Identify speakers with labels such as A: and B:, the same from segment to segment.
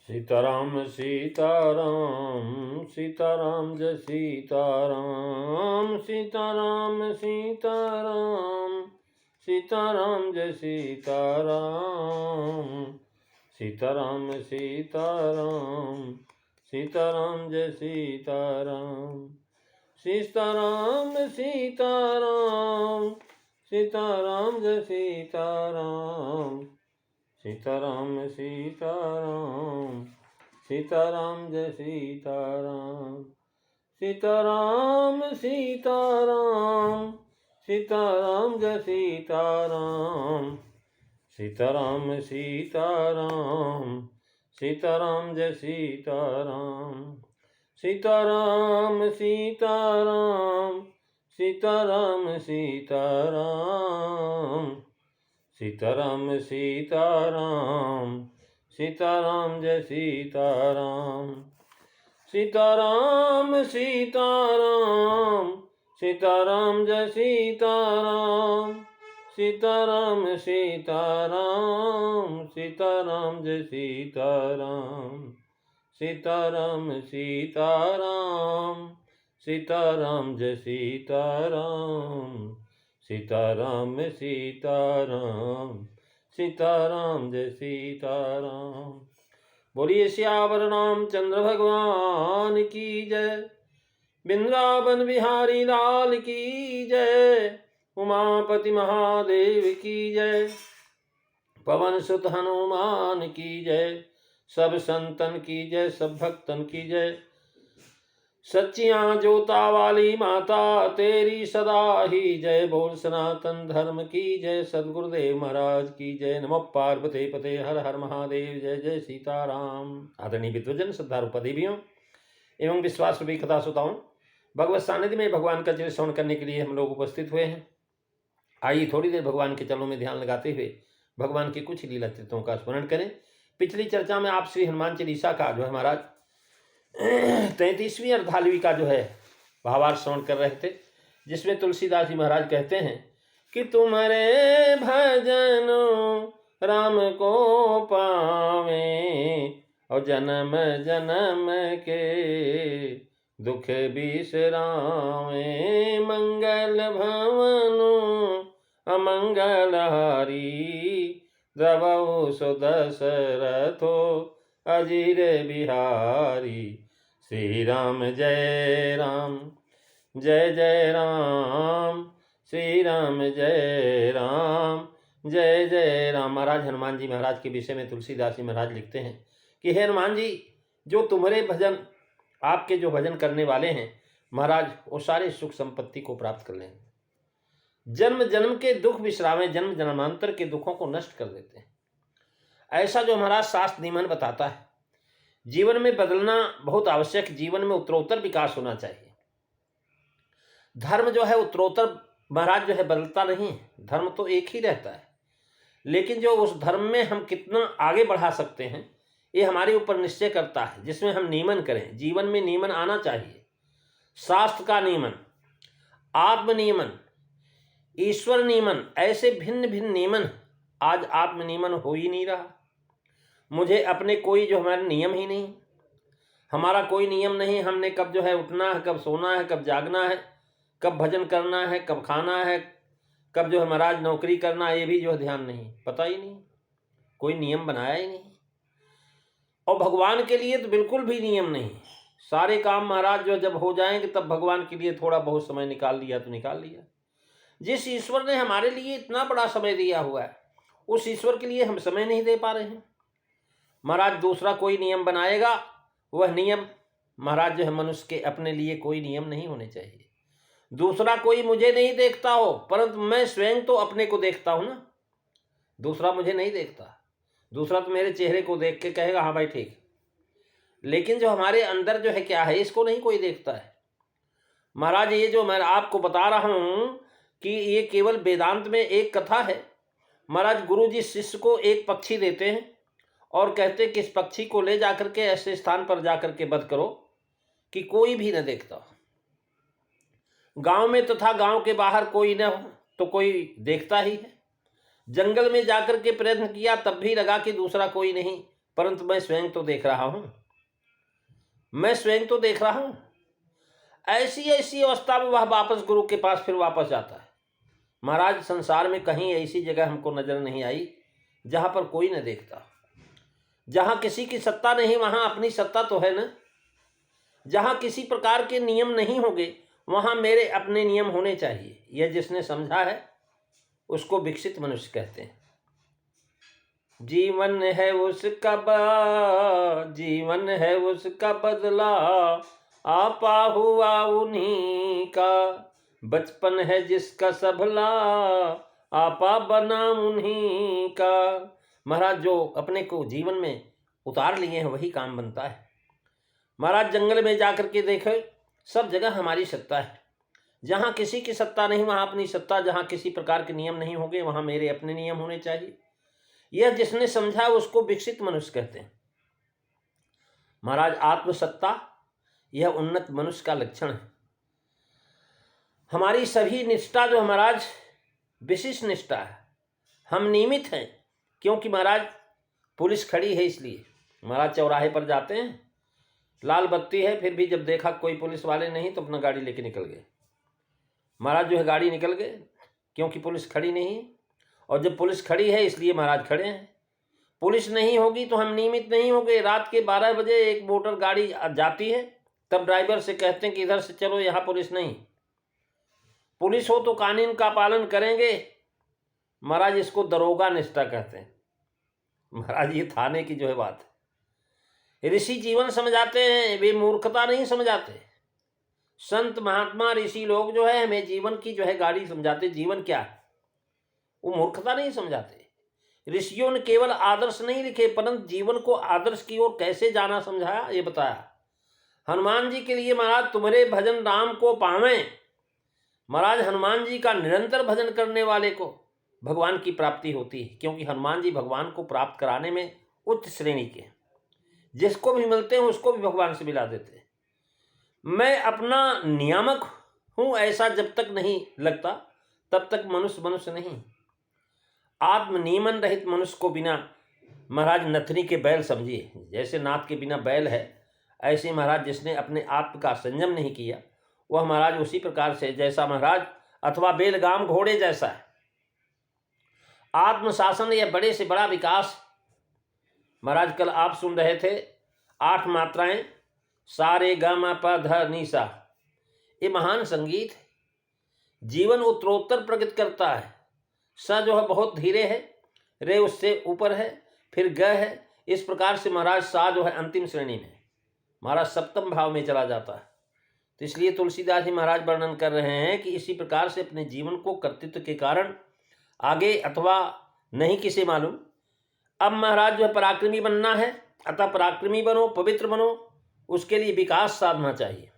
A: सीताराम सीताराम सीताराम जय सीताराम सीताराम सीताराम सीताराम जय सीताराम सीताराम सीताराम सीताराम जय सीताराम सीताराम सीताराम सीताराम जय सीताराम सीताराम सीताराम सीताराम जय सीताराम सीताराम सीताराम सीताराम जय सीताराम सीताराम सीताराम सीताराम जय सीताराम सीताराम सीताराम सीताराम सीताराम सीताराम सीताराम सीताराम जय सीताराम सीताराम सीताराम सीताराम जय सीताराम सीताराम सीताराम सीताराम जय सीताराम सीताराम सीताराम सीताराम जय सीताराम सीताराम सीताराम सीताराम जय सीताराम। बोलिए सियावर रामचंद्र भगवान की जय। वृंदावन बिहारी लाल की जय। उमापति महादेव की जय। पवन सुत हनुमान की जय। सब संतन की जय, सब भक्तन की जय। सच्चियां जोता वाली माता तेरी सदा ही जय। बोल सनातन धर्म की जय। सदगुरुदेव महाराज की जय। नमः पार्वती पते हर हर महादेव। जय जय सीताराम। आदरणीय विद्वजन, श्रद्धालु पदेवियों एवं विश्वास रूपी कथा श्रोताओं, भगवत सानिध्य में भगवान का चरित्र श्रवण करने के लिए हम लोग उपस्थित हुए हैं। आइए थोड़ी देर भगवान के चरणों में ध्यान लगाते हुए भगवान के कुछ लीला चरित्रों का स्मरण करें। पिछली चर्चा में आप श्री हनुमान चालीसा का जो है महाराज 33वीं अर्धालवी का जो है भावार्थ श्रवण कर रहे थे, जिसमें तुलसीदास जी महाराज कहते हैं कि तुम्हारे भजनो राम को पावे और जन्म जन्म के दुख बिसरावे। मंगल भवनो अमंगल हारी द्रवौ सुदशरथो अजीर बिहारी। श्री राम जय राम जय जय राम श्री राम जय राम जय जय राम। महाराज हनुमान जी महाराज के विषय में तुलसीदास जी महाराज लिखते हैं कि हे हनुमान जी, जो तुम्हारे भजन, आपके जो भजन करने वाले हैं महाराज, वो सारे सुख संपत्ति को प्राप्त कर लेंगे। जन्म जन्म के दुख विश्रामे, जन्म जन्मांतर के दुखों को नष्ट कर देते हैं। ऐसा जो महाराज शास्त्र नियमन बताता है, जीवन में बदलना बहुत आवश्यक। जीवन में उत्तरोत्तर विकास होना चाहिए। धर्म जो है उत्तरोत्तर महाराज जो है बदलता नहीं है, धर्म तो एक ही रहता है। लेकिन जो उस धर्म में हम कितना आगे बढ़ा सकते हैं, ये हमारे ऊपर निश्चय करता है, जिसमें हम नियमन करें। जीवन में नियमन आना चाहिए। शास्त्र का नियमन, आत्म नियमन, ईश्वर नियमन, ऐसे भिन्न भिन्न नियमन। आज आत्म नियमन हो ही नहीं रहा। मुझे अपने कोई जो हमारा नियम ही नहीं, हमारा कोई नियम नहीं। हमने कब जो है उठना है, कब सोना है, कब जागना है, कब भजन करना है, कब खाना है, कब जो है महाराज नौकरी करना है, ये भी जो है ध्यान नहीं, पता ही नहीं, कोई नियम बनाया ही नहीं। और भगवान के लिए तो बिल्कुल भी नियम नहीं। सारे काम महाराज जो जब हो जाएंगे तब भगवान के लिए थोड़ा बहुत समय निकाल लिया तो निकाल लिया। जिस ईश्वर ने हमारे लिए इतना बड़ा समय दिया हुआ है, उस ईश्वर के लिए हम समय नहीं दे पा रहे हैं। महाराज दूसरा कोई नियम बनाएगा, वह नियम महाराज जो है मनुष्य के अपने लिए कोई नियम नहीं होने चाहिए। दूसरा कोई मुझे नहीं देखता हो, परंतु मैं स्वयं तो अपने को देखता हूं ना। दूसरा मुझे नहीं देखता, दूसरा तो मेरे चेहरे को देख के कहेगा हाँ भाई ठीक, लेकिन जो हमारे अंदर जो है क्या है, इसको नहीं कोई देखता है। महाराज ये जो मैं आपको बता रहा हूं कि ये केवल वेदांत में एक कथा है। महाराज गुरु जी शिष्य को एक पक्षी देते हैं और कहते कि इस पक्षी को ले जाकर के ऐसे स्थान पर जाकर के वध करो कि कोई भी न देखता। गांव में तथा गांव के बाहर कोई न हो तो कोई देखता ही है। जंगल में जाकर के प्रयत्न किया तब भी लगा कि दूसरा कोई नहीं, परंतु मैं स्वयं तो देख रहा हूं, मैं स्वयं तो देख रहा हूं। ऐसी ऐसी अवस्था में वह वापस गुरु के पास फिर वापस आता है। महाराज संसार में कहीं ऐसी जगह हमको नजर नहीं आई जहां पर कोई न देखता। जहां किसी की सत्ता नहीं वहां अपनी सत्ता तो है ना। जहां किसी प्रकार के नियम नहीं होंगे वहां मेरे अपने नियम होने चाहिए। यह जिसने समझा है उसको विकसित मनुष्य कहते हैं। जीवन है उसका बदला, आपा हुआ उन्हीं का। बचपन है जिसका सबला, आपा बना उन्हीं का। महाराज जो अपने को जीवन में उतार लिए हैं वही काम बनता है। महाराज जंगल में जाकर के देखे, सब जगह हमारी सत्ता है। जहाँ किसी की सत्ता नहीं वहाँ अपनी सत्ता। जहाँ किसी प्रकार के नियम नहीं होंगे वहाँ मेरे अपने नियम होने चाहिए। यह जिसने समझा उसको विकसित मनुष्य कहते हैं। महाराज आत्मसत्ता यह उन्नत मनुष्य का लक्षण है। हमारी सभी निष्ठा जो महाराज विशिष्ट निष्ठा है। हम नियमित हैं क्योंकि महाराज पुलिस खड़ी है इसलिए। महाराज चौराहे पर जाते हैं, लाल बत्ती है, फिर भी जब देखा कोई पुलिस वाले नहीं तो अपना गाड़ी लेके निकल गए। महाराज जो है गाड़ी निकल गए क्योंकि पुलिस खड़ी नहीं है। और जब पुलिस खड़ी है इसलिए महाराज खड़े हैं। पुलिस नहीं होगी तो हम नियमित नहीं होंगे। रात के 12 बजे एक मोटर गाड़ी जाती है, तब ड्राइवर से कहते हैं कि इधर से चलो, यहाँ पुलिस नहीं। पुलिस हो तो कानून का पालन करेंगे। महाराज इसको दरोगा निष्ठा कहते हैं। महाराज ये थाने की जो है बात है। ऋषि जीवन समझाते हैं, वे मूर्खता नहीं समझाते। संत महात्मा ऋषि लोग जो है हमें जीवन की जो है गाड़ी समझाते। जीवन क्या है वो मूर्खता नहीं समझाते। ऋषियों ने केवल आदर्श नहीं लिखे परंतु जीवन को आदर्श की ओर कैसे जाना समझाया, ये बताया। हनुमान जी के लिए महाराज तुम्हारे भजन राम को पावें। महाराज हनुमान जी का निरंतर भजन करने वाले को भगवान की प्राप्ति होती है, क्योंकि हनुमान जी भगवान को प्राप्त कराने में उच्च श्रेणी के। जिसको भी मिलते हैं उसको भी भगवान से मिला देते हैं। मैं अपना नियामक हूं ऐसा जब तक नहीं लगता तब तक मनुष्य नहीं। आत्मनियमन रहित मनुष्य को बिना महाराज नथनी के बैल समझिए। जैसे नाथ के बिना बैल है, ऐसे महाराज जिसने अपने आत्म का संयम नहीं किया वह महाराज उसी प्रकार से जैसा महाराज अथवा बेलगाम घोड़े जैसा है। आत्मशासन यह बड़े से बड़ा विकास। महाराज कल आप सुन रहे थे 8 मात्राएं, सा रे ग म प ध नि सा। ये महान संगीत है। जीवन उत्तरोत्तर प्रगति करता है। स जो है बहुत धीरे है, रे उससे ऊपर है, फिर ग है। इस प्रकार से महाराज सा जो है अंतिम श्रेणी में, महाराज सप्तम भाव में चला जाता है। तो इसलिए तुलसीदास जी महाराज वर्णन कर रहे हैं कि इसी प्रकार से अपने जीवन को कर्तृत्व के कारण आगे अथवा नहीं किसे मालूम। अब महाराज जो है पराक्रमी बनना है, अतः पराक्रमी बनो, पवित्र बनो। उसके लिए विकास साधना चाहिए।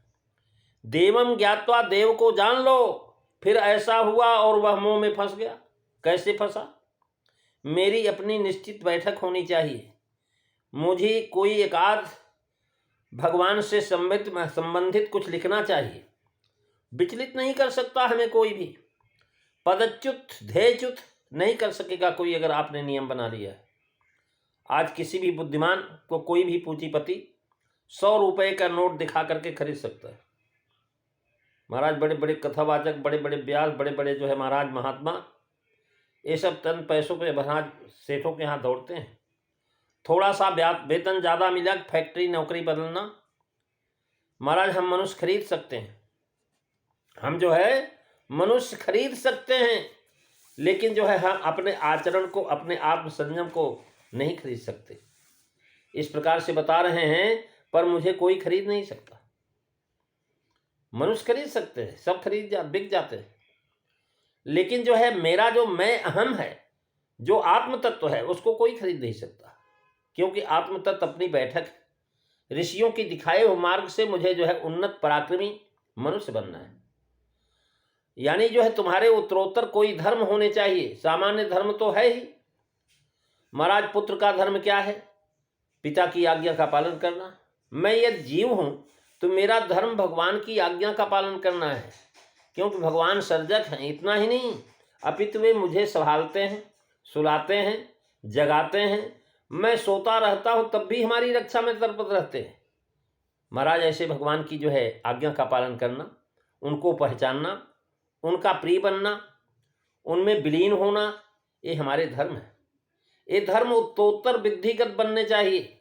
A: देवम ज्ञात्वा, देव को जान लो। फिर ऐसा हुआ और वह मोह में फंस गया। कैसे फंसा? मेरी अपनी निश्चित बैठक होनी चाहिए। मुझे कोई एकाध भगवान से संबंधित कुछ लिखना चाहिए। विचलित नहीं कर सकता हमें कोई भी। पदच्युत ध्येयच्युत नहीं कर सकेगा कोई अगर आपने नियम बना लिया है। आज किसी भी बुद्धिमान को कोई भी पूंजीपति 100 रुपए का नोट दिखा करके खरीद सकता है। महाराज बड़े बड़े कथावाचक, बड़े बड़े व्यास, बड़े बड़े जो है महाराज महात्मा, ये सब तन पैसों पे महाराज सेठों के यहाँ दौड़ते हैं। थोड़ा सा वेतन ज़्यादा मिला, फैक्ट्री नौकरी बदलना। महाराज हम मनुष्य खरीद सकते हैं। हम जो है मनुष्य खरीद सकते हैं, लेकिन जो है हम अपने आचरण को, अपने आत्म संयम को नहीं खरीद सकते। इस प्रकार से बता रहे हैं, पर मुझे कोई खरीद नहीं सकता। मनुष्य खरीद सकते हैं, सब बिक जाते हैं, लेकिन जो है मेरा जो मैं अहम है, जो आत्म तत्व है, उसको कोई खरीद नहीं सकता, क्योंकि आत्म तत्व अपनी बैठक है। ऋषियों की दिखाए हुए मार्ग से मुझे जो है उन्नत पराक्रमी मनुष्य बनना है। यानी जो है तुम्हारे उत्तरोत्तर कोई धर्म होने चाहिए। सामान्य धर्म तो है ही। महाराज पुत्र का धर्म क्या है? पिता की आज्ञा का पालन करना। मैं यदि जीव हूं तो मेरा धर्म भगवान की आज्ञा का पालन करना है, क्योंकि भगवान सर्जक हैं। इतना ही नहीं, अपितु वे मुझे संभालते हैं, सुलाते हैं, जगाते हैं। मैं सोता रहता हूँ तब भी हमारी रक्षा में तत्पर रहते हैं। महाराज ऐसे भगवान की जो है आज्ञा का पालन करना, उनको पहचानना, उनका प्रिय बनना, उनमें विलीन होना, ये हमारे धर्म है। ये धर्म उत्तरोत्तर वृद्धिगत बनने चाहिए।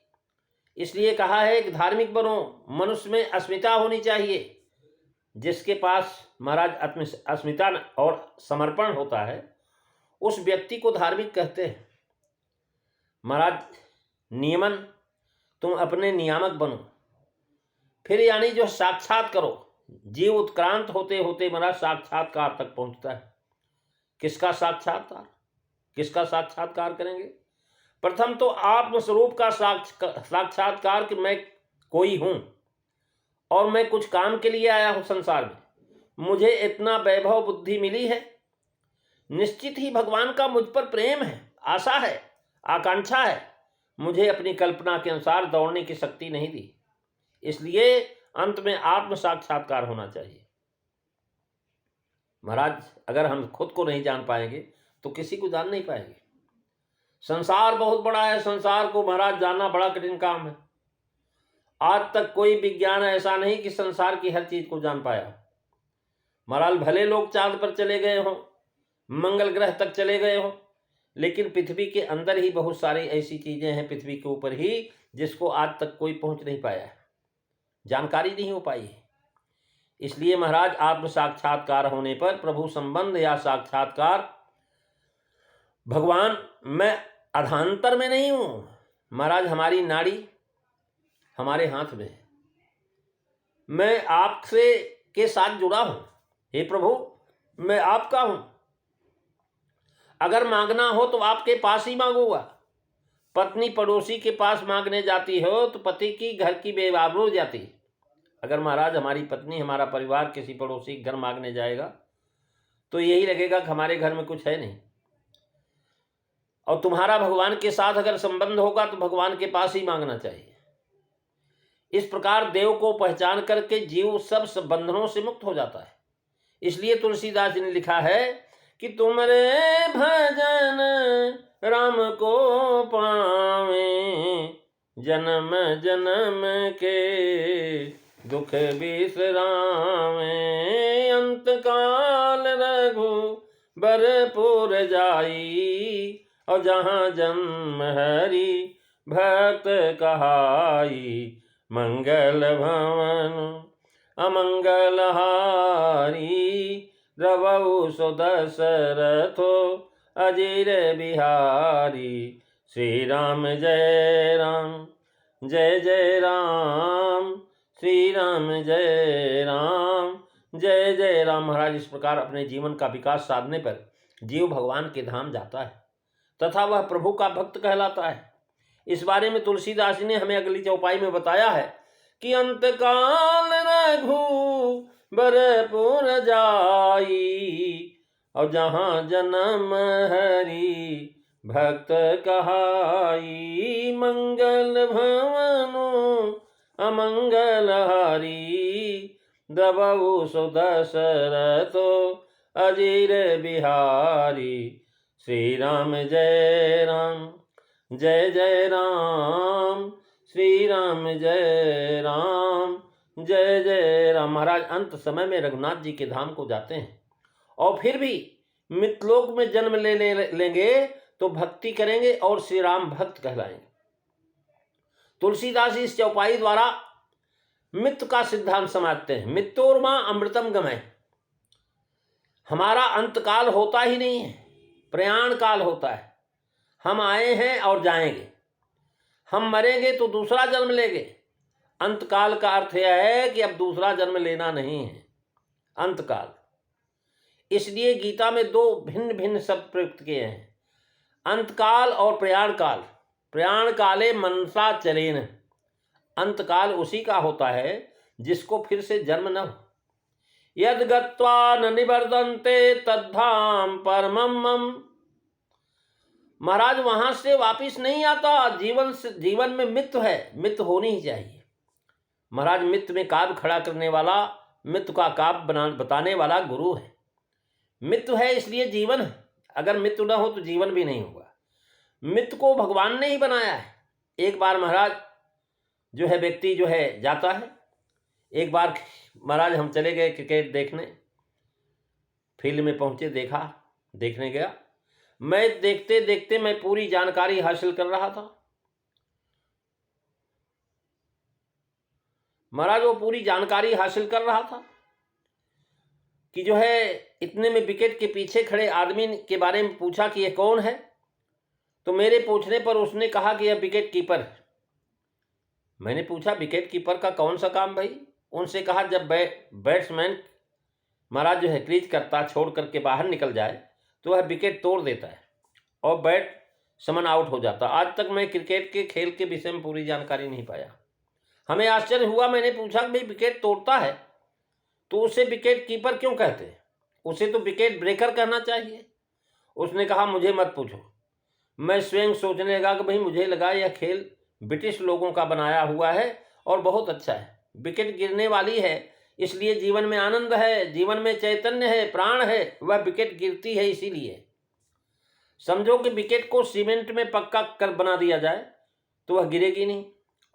A: इसलिए कहा है कि धार्मिक बनो, मनुष्य में अस्मिता होनी चाहिए। जिसके पास महाराज अस्मिता और समर्पण होता है उस व्यक्ति को धार्मिक कहते हैं। महाराज नियमन, तुम अपने नियामक बनो। फिर यानी जो साक्षात करो, जीव उत्क्रांत होते होते महाराज साक्षात्कार तक पहुंचता है। किसका साक्षात्कार? किसका साक्षात्कार करेंगे? प्रथम तो आत्मस्वरूप का साक्षात्कार कि मैं कोई हूं और मैं कुछ काम के लिए आया हूं संसार में, मुझे इतना वैभव बुद्धि मिली है, निश्चित ही भगवान का मुझ पर प्रेम है, आशा है, आकांक्षा है, मुझे अपनी कल्पना के अनुसार दौड़ने की शक्ति नहीं दी। इसलिए अंत में आत्म साक्षात्कार होना चाहिए। महाराज अगर हम खुद को नहीं जान पाएंगे तो किसी को जान नहीं पाएंगे। संसार बहुत बड़ा है, संसार को महाराज जानना बड़ा कठिन काम है। आज तक कोई विज्ञान ऐसा नहीं कि संसार की हर चीज को जान पाया। महाराज भले लोग चांद पर चले गए हों, मंगल ग्रह तक चले गए हों, लेकिन पृथ्वी के अंदर ही बहुत सारी ऐसी चीजें हैं पृथ्वी के ऊपर ही जिसको आज तक कोई पहुंच नहीं पाया है, जानकारी नहीं हो पाई है। इसलिए महाराज आत्म साक्षात्कार होने पर प्रभु संबंध या साक्षात्कार, भगवान मैं अधांतर में नहीं हूं। महाराज हमारी नाड़ी हमारे हाथ में है, मैं आपसे के साथ जुड़ा हूं। हे प्रभु मैं आपका हूं, अगर मांगना हो तो आपके पास ही मांगूंगा। पत्नी पड़ोसी के पास मांगने जाती हो तो पति की घर की बेआबरू हो जाती है। अगर महाराज हमारी पत्नी, हमारा परिवार किसी पड़ोसी के घर मांगने जाएगा तो यही लगेगा कि हमारे घर में कुछ है नहीं। और तुम्हारा भगवान के साथ अगर संबंध होगा तो भगवान के पास ही मांगना चाहिए। इस प्रकार देव को पहचान करके जीव सब बंधनों से मुक्त हो जाता है। इसलिए तुलसीदास जी ने लिखा है कि तुमरे भजन राम को पावे, जन्म जन्म के दुख बिसरावे। अंत काल रघु बरपुर जाई, और जहाँ जन्म हरि भक्त कहाई। मंगल भवन अमंगल हारी, रवौ सो दशरथो अजीर बिहारी। श्री राम जय राम, जय जय राम, श्री राम जय राम, जय जय राम। महाराज इस प्रकार अपने जीवन का विकास साधने पर जीव भगवान के धाम जाता है तथा वह प्रभु का भक्त कहलाता है। इस बारे में तुलसीदास जी ने हमें अगली चौपाई में बताया है कि अंत काल रघु बरपुर जाई, और जहाँ जन्म हरि भक्त कहाई। मंगल भवनो अमंगल हारी, द्रवौ सो दशरथो अजीर बिहारी। श्री राम जय राम, जय जय राम, श्री राम जय राम, जय जय राम। महाराज अंत समय में रघुनाथ जी के धाम को जाते हैं और फिर भी मित्रलोक में जन्म लेंगे तो भक्ति करेंगे और श्री राम भक्त कहलाएंगे। तुलसीदास इस चौपाई द्वारा मित्त का सिद्धांत समझते हैं। मित्तोर्मा अमृतम गमय। हमारा अंतकाल होता ही नहीं है, प्रयाण काल होता है। हम आए हैं और जाएंगे, हम मरेंगे तो दूसरा जन्म लेंगे। अंतकाल का अर्थ यह है कि अब दूसरा जन्म लेना नहीं है, अंतकाल। इसलिए गीता में दो भिन्न भिन्न शब्द प्रयुक्त किए हैं, अंतकाल और प्रयाण काल। प्रयाण काले मनसा चलेन, अंतकाल उसी का होता है जिसको फिर से जन्म न हो। यद गत्वा न निवर्तन्ते तद्धाम परमम मम। महाराज वहां से वापिस नहीं आता। जीवन में मित्र है, मित्र होनी ही चाहिए। महाराज मित्र में काव्य खड़ा करने वाला, मित्र का काव्य बताने वाला गुरु है। मित्र है इसलिए जीवन है, अगर मित्र न हो तो जीवन भी नहीं होगा। मित्र को भगवान ने ही बनाया है। एक बार महाराज जो है व्यक्ति जो है जाता है, एक बार महाराज हम चले गए क्रिकेट देखने, फील्ड में पहुंचे, देखने गया। मैच देखते देखते मैं पूरी जानकारी हासिल कर रहा था। महाराज वो पूरी जानकारी हासिल कर रहा था कि जो है इतने में विकेट के पीछे खड़े आदमी के बारे में पूछा कि यह कौन है। तो मेरे पूछने पर उसने कहा कि यह विकेट कीपर है। मैंने पूछा विकेट कीपर का कौन सा काम भाई? उनसे कहा जब बैट्समैन महाराज जो है क्रीज करता छोड़ करके बाहर निकल जाए तो वह विकेट तोड़ देता है और बैट समन आउट हो जाता। आज तक मैं क्रिकेट के खेल के विषय में पूरी जानकारी नहीं पाया। हमें आश्चर्य हुआ। मैंने पूछा कि भाई विकेट तोड़ता है तो उसे विकेट कीपर क्यों कहते हैं? उसे तो विकेट ब्रेकर कहना चाहिए। उसने कहा मुझे मत पूछो। मैं स्वयं सोचने लगा कि भाई मुझे लगा यह खेल ब्रिटिश लोगों का बनाया हुआ है और बहुत अच्छा है। विकेट गिरने वाली है इसलिए जीवन में आनंद है, जीवन में चैतन्य है, प्राण है, वह विकेट गिरती है इसीलिए। समझो कि विकेट को सीमेंट में पक्का कर बना दिया जाए तो वह गिरेगी नहीं,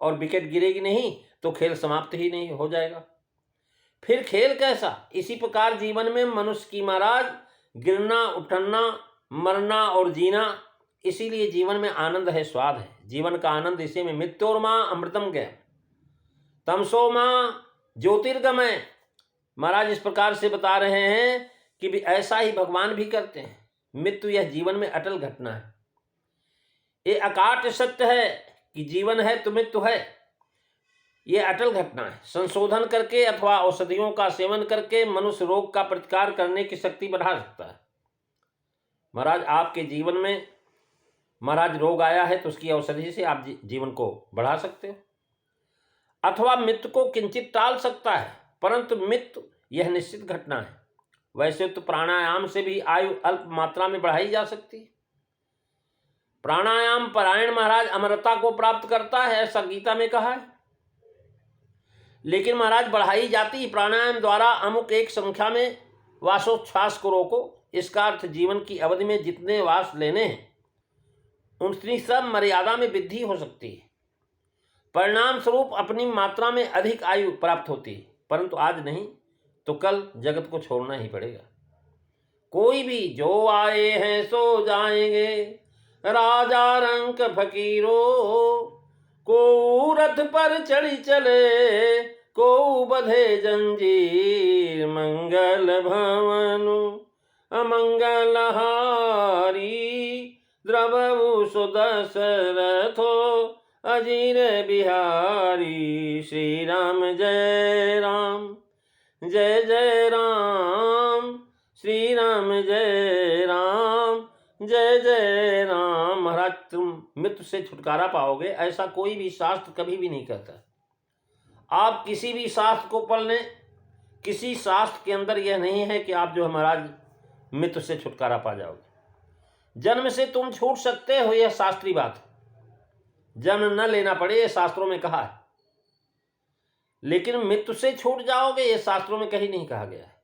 A: और विकेट गिरेगी नहीं तो खेल समाप्त ही नहीं हो जाएगा। फिर खेल कैसा? इसी प्रकार जीवन में मनुष्य की महाराज गिरना, उठना, मरना और जीना, इसीलिए जीवन में आनंद है, स्वाद है। जीवन का आनंद इसी में। मृत्योर्मा अमृतम गय तमसो माँ ज्योतिर्गमय। महाराज इस प्रकार से बता रहे हैं कि भी ऐसा ही भगवान भी करते हैं। मृत्यु यह जीवन में अटल घटना है। ये अकाट सत्य है कि जीवन है तो मृत्यु है, ये अटल घटना है। संशोधन करके अथवा औषधियों का सेवन करके मनुष्य रोग का प्रतिकार करने की शक्ति बढ़ा सकता है। महाराज आपके जीवन में महाराज रोग आया है तो उसकी औषधि से आप जीवन को बढ़ा सकते हो, अथवा मृत्यु को किंचित टाल सकता है, परंतु मृत्यु यह निश्चित घटना है। वैसे तो प्राणायाम से भी आयु अल्प मात्रा में बढ़ाई जा सकती है। प्राणायाम परायण महाराज अमरता को प्राप्त करता है, ऐसा गीता में कहा है। लेकिन महाराज बढ़ाई जाती प्राणायाम द्वारा अमुक एक संख्या में वासोच्छ्वास को रोको। इसका अर्थ जीवन की अवधि में जितने वास लेने हैं उनकी सब मर्यादा में वृद्धि हो सकती है। परिणाम स्वरूप अपनी मात्रा में अधिक आयु प्राप्त होती है, परंतु आज नहीं तो कल जगत को छोड़ना ही पड़ेगा। कोई भी जो आए हैं सो जाएंगे, राजा रंक फकीरों, को रथ पर चढ़ी चले, को बधे जंजीर, मंगल भवनु अमंगल हारी, द्रवु सुदशरथो अजीर बिहारी। श्री राम जय राम, जय जय राम, श्री राम जय राम, जय जय राम। महाराज तुम मृत्यु से छुटकारा पाओगे ऐसा कोई भी शास्त्र कभी भी नहीं कहता। आप किसी भी शास्त्र को पढ़ लें, किसी शास्त्र के अंदर यह नहीं है कि आप जो है महाराज मृत्यु से छुटकारा पा जाओगे। जन्म से तुम छूट सकते हो, यह शास्त्रीय बात है। जन्म न लेना पड़े यह शास्त्रों में कहा है, लेकिन मृत्यु से छूट जाओगे यह शास्त्रों में कहीं नहीं कहा गया है।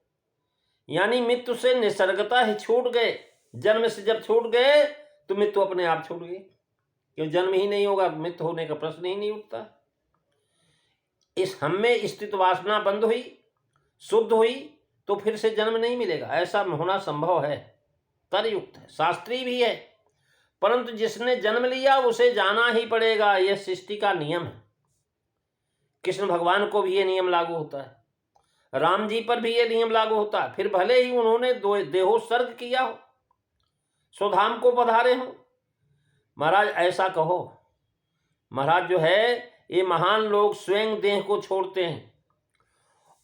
A: यानी मृत्यु से निसर्गता ही छूट गए। जन्म से जब छूट गए तो मृत्यु अपने आप छूट गई, क्यों जन्म ही नहीं होगा मृत्यु होने का प्रश्न ही नहीं उठता। इस हम में स्थित वासना बंद हुई, शुद्ध हुई तो फिर से जन्म नहीं मिलेगा। ऐसा होना संभव है, तरयुक्त है, शास्त्रीय भी है। परंतु जिसने जन्म लिया उसे जाना ही पड़ेगा, यह सृष्टि का नियम है। कृष्ण भगवान को भी यह नियम लागू होता है, राम जी पर भी यह नियम लागू होता है। फिर भले ही उन्होंने देहोत्सर्ग किया हो, स्वधाम को पधारे हो। महाराज ऐसा कहो, महाराज जो है ये महान लोग स्वयं देह को छोड़ते हैं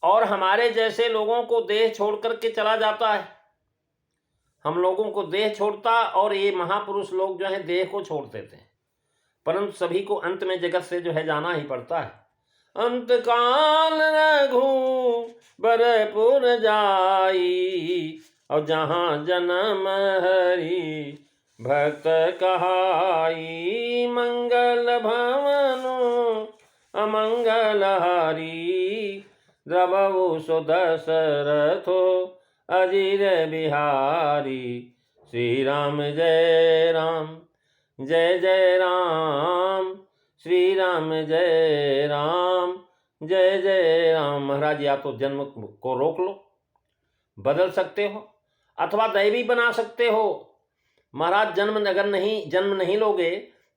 A: और हमारे जैसे लोगों को देह छोड़ करके चला जाता है। हम लोगों को देह छोड़ता और ये महापुरुष लोग जो है देह को छोड़ देते हैं, परंतु सभी को अंत में जगत से जो है जाना ही पड़ता है। अंत काल रघुबरपुर जाई, और जहाँ जन्म हरि भक्त कहाई, मंगल भवनु अमंगल हारी, द्रवु सुदशरथो अजीर बिहारी। श्री राम जय राम, जय जय राम, श्री राम जय राम, जय जय राम। महाराज या तो जन्म को रोक लो, बदल सकते हो, अथवा दैवी बना सकते हो। महाराज जन्म नहीं लोगे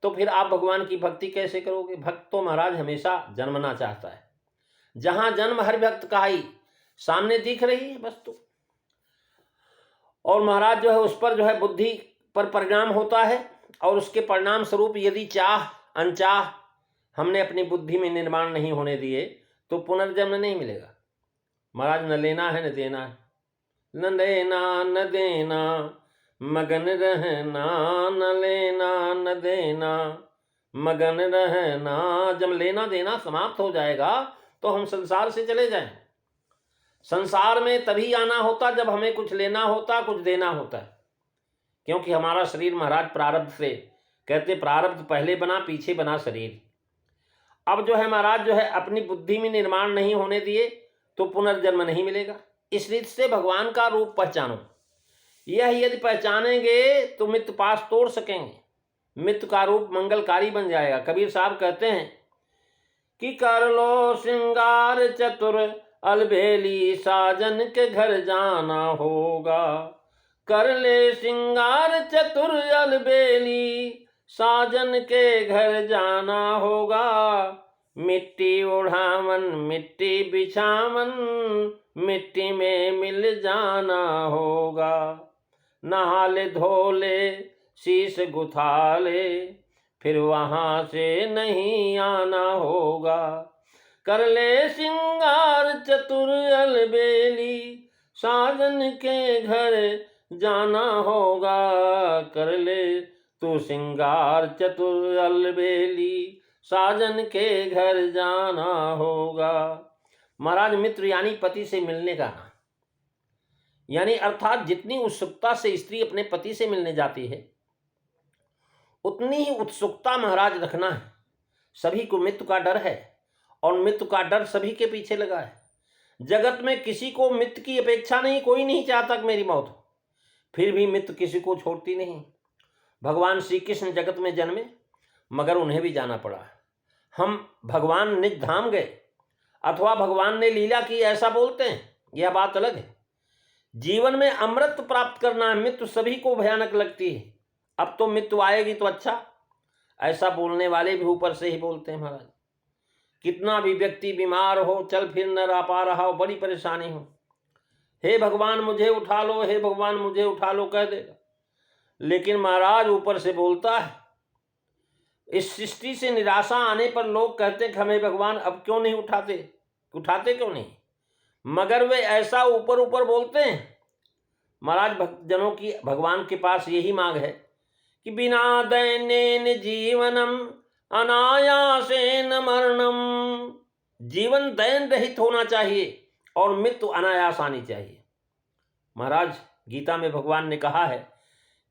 A: तो फिर आप भगवान की भक्ति कैसे करोगे? भक्त तो महाराज हमेशा जन्मना चाहता है। जहां जन्म हर भक्त का ही सामने दिख रही है वस्तु, और महाराज जो है उस पर जो है बुद्धि पर परिणाम होता है, और उसके परिणाम स्वरूप यदि चाह अनचाह हमने अपनी बुद्धि में निर्माण नहीं होने दिए तो पुनर्जन्म नहीं मिलेगा। महाराज न लेना है न देना है, न लेना न देना, मगन रहना, न लेना न देना, मगन रहना। जब लेना देना समाप्त हो जाएगा तो हम संसार से चले जाएं। संसार में तभी आना होता जब हमें कुछ लेना होता, कुछ देना होता है, क्योंकि हमारा शरीर महाराज प्रारब्ध से, कहते प्रारब्ध पहले बना पीछे बना शरीर। अब जो है महाराज जो है अपनी बुद्धि में निर्माण नहीं होने दिए तो पुनर्जन्म नहीं मिलेगा। इस रीत से भगवान का रूप पहचानो। यह यदि पहचानेंगे तो मित्र पास तोड़ सकेंगे, मित्र का रूप मंगलकारी बन जाएगा। कबीर साहब कहते हैं कि कर लो श्रृंगार चतुर अलबेली, साजन के घर जाना होगा। कर ले श्रृंगार चतुर अलबेली, साजन के घर जाना होगा। मिट्टी ओढ़ावन मिट्टी बिछावन, मिट्टी में मिल जाना होगा। नहा ले धो ले शीश गुथा ले, फिर वहां से नहीं आना होगा। कर ले श्रृंगार चतुर अलबेली, साजन के घर जाना होगा। कर ले तू श्रृंगार चतुर अलबेली, साजन के घर जाना होगा। महाराज मित्र यानी पति से मिलने का, यानी अर्थात जितनी उत्सुकता से स्त्री अपने पति से मिलने जाती है उतनी ही उत्सुकता महाराज रखना है। सभी को मृत्यु का डर है और मृत्यु का डर सभी के पीछे लगा है। जगत में किसी को मृत्यु की अपेक्षा नहीं, कोई नहीं चाहता कि मेरी मौत हो, फिर भी मृत्यु किसी को छोड़ती नहीं। भगवान श्री कृष्ण जगत में जन्मे मगर उन्हें भी जाना पड़ा। हम भगवान निज धाम गए अथवा भगवान ने लीला की ऐसा बोलते हैं, यह बात अलग है। जीवन में अमृत प्राप्त करना, मृत्यु सभी को भयानक लगती है। अब तो मृत्यु आएगी तो अच्छा, ऐसा बोलने वाले भी ऊपर से ही बोलते हैं महाराज। कितना भी व्यक्ति बीमार हो, चल फिर न रह पा रहा हो, बड़ी परेशानी हो, हे भगवान मुझे उठा लो, हे भगवान मुझे उठा लो कह देगा, लेकिन महाराज ऊपर से बोलता है। इस सृष्टि से निराशा आने पर लोग कहते हैं कि हमें भगवान अब क्यों नहीं उठाते क्यों नहीं, मगर वे ऐसा ऊपर ऊपर बोलते हैं। महाराज भक्तजनों की भगवान के पास यही मांग है कि बिना दैन्येन जीवनम अनायासेन मरणम। जीवन दैन रहित होना चाहिए और मृत्यु अनायास आनी चाहिए। महाराज गीता में भगवान ने कहा है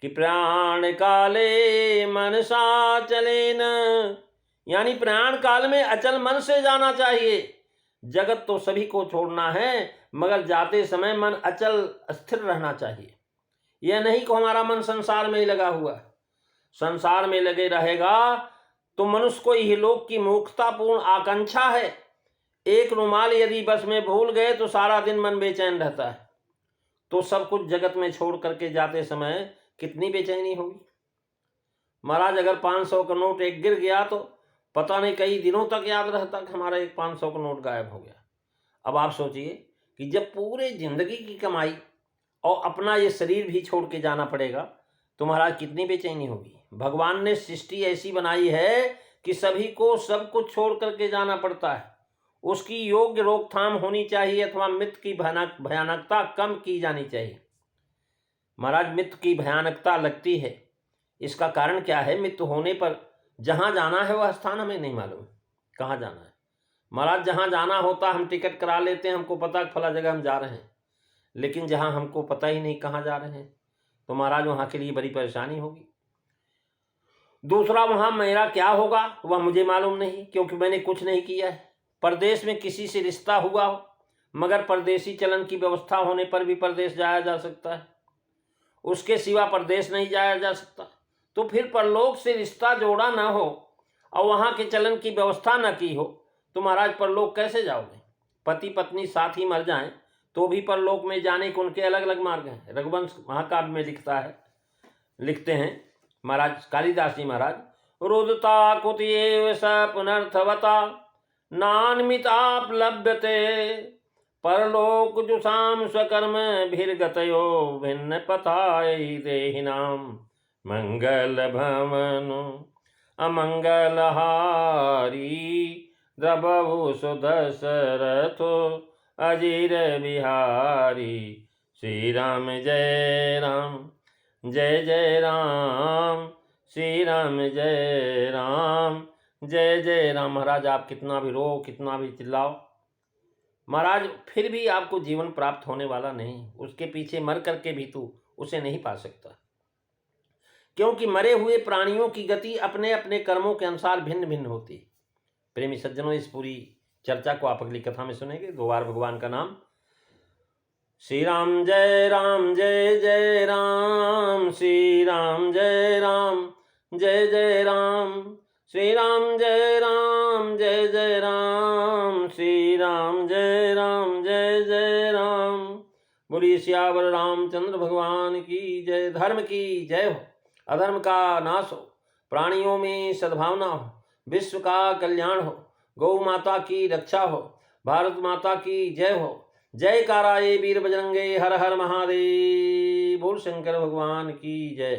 A: कि प्राण काले मनसा चलेन, यानी प्राण काल में अचल मन से जाना चाहिए। जगत तो सभी को छोड़ना है मगर जाते समय मन अचल स्थिर रहना चाहिए। यह नहीं कि हमारा मन संसार में ही लगा हुआ है। संसार में लगे रहेगा तो मनुष्य को इहलोक की मूर्खतापूर्ण आकांक्षा है। एक रुमाल यदि बस में भूल गए तो सारा दिन मन बेचैन रहता है, तो सब कुछ जगत में छोड़ करके जाते समय कितनी बेचैनी होगी। महाराज अगर 500 का नोट एक गिर गया तो पता नहीं कई दिनों तक याद रहता कि हमारा एक 500 का नोट गायब हो गया। अब आप सोचिए कि जब पूरे जिंदगी की कमाई और अपना ये शरीर भी छोड़ के जाना पड़ेगा तो महाराज कितनी बेचैनी होगी। भगवान ने सृष्टि ऐसी बनाई है कि सभी को सब कुछ छोड़ करके जाना पड़ता है। उसकी योग्य रोकथाम होनी चाहिए अथवा मृत्यु की भयानकता कम की जानी चाहिए। महाराज मृत्यु की भयानकता लगती है, इसका कारण क्या है? मृत्यु होने पर जहाँ जाना है वह स्थान हमें नहीं मालूम कहाँ जाना है। महाराज जहाँ जाना होता हम टिकट करा लेते हैं, हमको पता फला जगह हम जा रहे हैं, लेकिन जहाँ हमको पता ही नहीं कहाँ जा रहे हैं तो महाराज वहाँ के लिए बड़ी परेशानी होगी। दूसरा, वहाँ मेरा क्या होगा वह मुझे मालूम नहीं, क्योंकि मैंने कुछ नहीं किया है। परदेश में किसी से रिश्ता हुआ हो, मगर परदेशी चलन की व्यवस्था होने पर भी परदेश जाया जा सकता है, उसके सिवा परदेश नहीं जाया जा सकता। तो फिर परलोक से रिश्ता जोड़ा ना हो और वहाँ के चलन की व्यवस्था न की हो तो महाराज परलोक कैसे जाओगे? पति पत्नी साथ ही मर जाएं तो भी परलोक में जाने के उनके अलग अलग मार्ग हैं। रघुवंश महाकाव्य में लिखते हैं महाराज कालिदास जी महाराज, रुदता कुतयेव स पुनर्थवता नान्मिताप्लभ्यते परलोक जुषाम स्वकर्म भीर्गतयो भिन्न पथाय देहिनाम मंगल भवनु अमंगलहारी द्रबभु सुदशरथो अजीर बिहारी। श्री राम जय राम जय जय राम, श्री राम जय राम जय जय राम। महाराज आप कितना भी रो, कितना भी चिल्लाओ महाराज, फिर भी आपको जीवन प्राप्त होने वाला नहीं। उसके पीछे मर करके भी तू उसे नहीं पा सकता, क्योंकि मरे हुए प्राणियों की गति अपने अपने कर्मों के अनुसार भिन्न भिन्न होती है। प्रेमी सज्जनों, इस पूरी चर्चा को आप अगली कथा में सुनेंगे। 2 बार भगवान का नाम। श्री राम जय जय राम, श्री राम जय जय राम, श्री राम जय जय राम, श्री राम जय जय राम। बोलिए सियावर रामचंद्र भगवान की जय। धर्म की जय हो, अधर्म का नाश हो, प्राणियों में सद्भावना हो, विश्व का कल्याण हो, गौ माता की रक्षा हो, भारत माता की जय हो। जय काराए वीर बजरंगे, हर हर महादेव। बोल शंकर भगवान की जय।